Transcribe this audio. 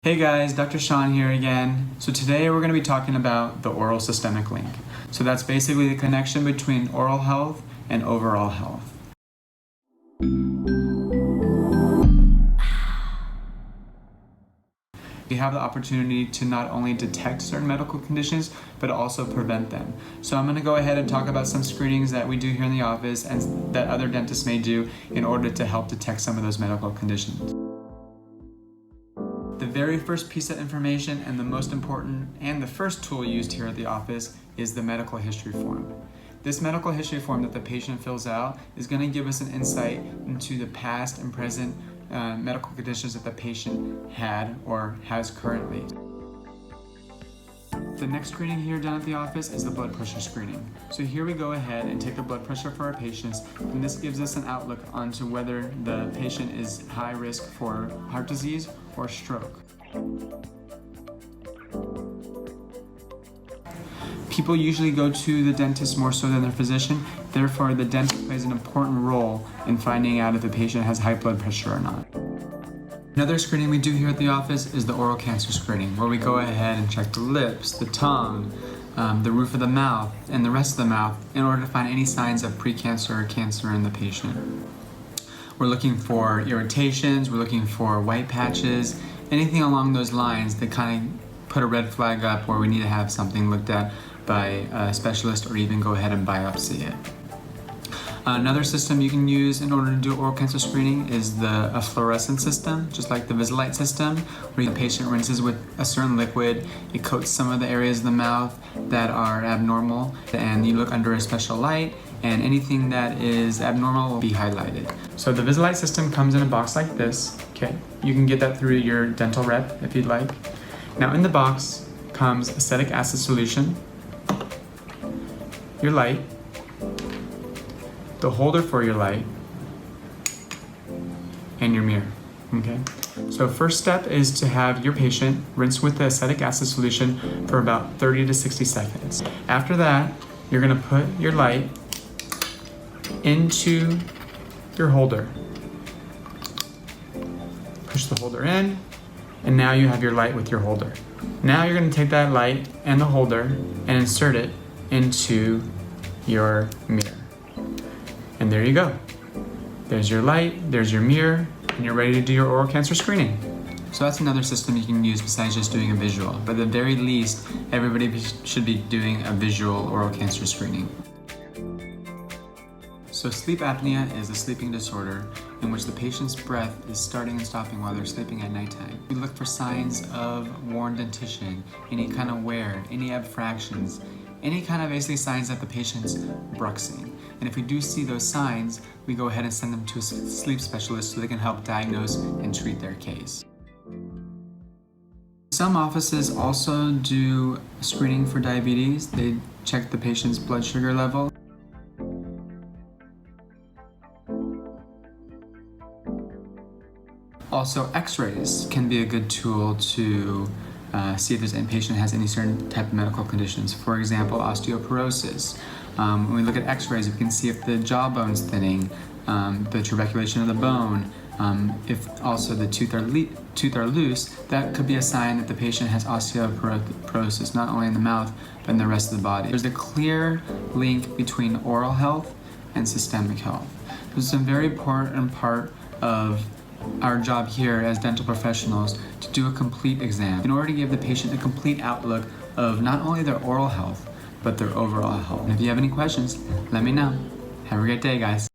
Hey guys, Dr. Shaun here again. So today we're going to be talking about the oral systemic link. So that's basically the connection between oral health and overall health. We have the opportunity to not only detect certain medical conditions, but also prevent them. So I'm going to go ahead and talk about some screenings that we do here in the office and that other dentists may do in order to help detect some of those medical conditions. The very first piece of information and the most important and the first tool used here at the office is the medical history form. This medical history form that the patient fills out is going to give us an insight into the past and present medical conditions that the patient had or has currently. The next screening here done at the office is the blood pressure screening. So here we go ahead and take the blood pressure for our patients, and this gives us an outlook onto whether the patient is high risk for heart disease or stroke. People usually go to the dentist more so than their physician, therefore the dentist plays an important role in finding out if the patient has high blood pressure or not. Another screening we do here at the office is the oral cancer screening, where we go ahead and check the lips, the tongue, the roof of the mouth, and the rest of the mouth in order to find any signs of precancer or cancer in the patient. We're looking for irritations, we're looking for white patches, anything along those lines that kind of put a red flag up where we need to have something looked at by a specialist or even go ahead and biopsy it. Another system you can use in order to do oral cancer screening is a fluorescent system, just like the Visalite system, where the patient rinses with a certain liquid. It coats some of the areas of the mouth that are abnormal, and you look under a special light, and anything that is abnormal will be highlighted. So the Visalite system comes in a box like this. Okay, you can get that through your dental rep if you'd like. Now in the box comes acetic acid solution, your light, the holder for your light, and your mirror, okay? So first step is to have your patient rinse with the acetic acid solution for about 30 to 60 seconds. After that, you're gonna put your light into your holder. Push the holder in, and now you have your light with your holder. Now you're gonna take that light and the holder and insert it into your mirror. And there you go. There's your light, there's your mirror, and you're ready to do your oral cancer screening. So that's another system you can use besides just doing a visual. But at the very least, everybody should be doing a visual oral cancer screening. So sleep apnea is a sleeping disorder in which the patient's breath is starting and stopping while they're sleeping at nighttime. We look for signs of worn dentition, any kind of wear, any abfractions, any kind of basically signs that the patient's bruxing. And if we do see those signs, we go ahead and send them to a sleep specialist so they can help diagnose and treat their case. Some offices also do screening for diabetes. They check the patient's blood sugar level. Also, x-rays can be a good tool to see if any patient has any certain type of medical conditions. For example, osteoporosis. When we look at x-rays, we can see if the jawbone's thinning, the trabeculation of the bone, if also the tooth are loose. That could be a sign that the patient has osteoporosis, not only in the mouth, but in the rest of the body. There's a clear link between oral health and systemic health. This is a very important part of our job here as dental professionals to do a complete exam in order to give the patient a complete outlook of not only their oral health, but their overall health. And if you have any questions, let me know. Have a great day, guys.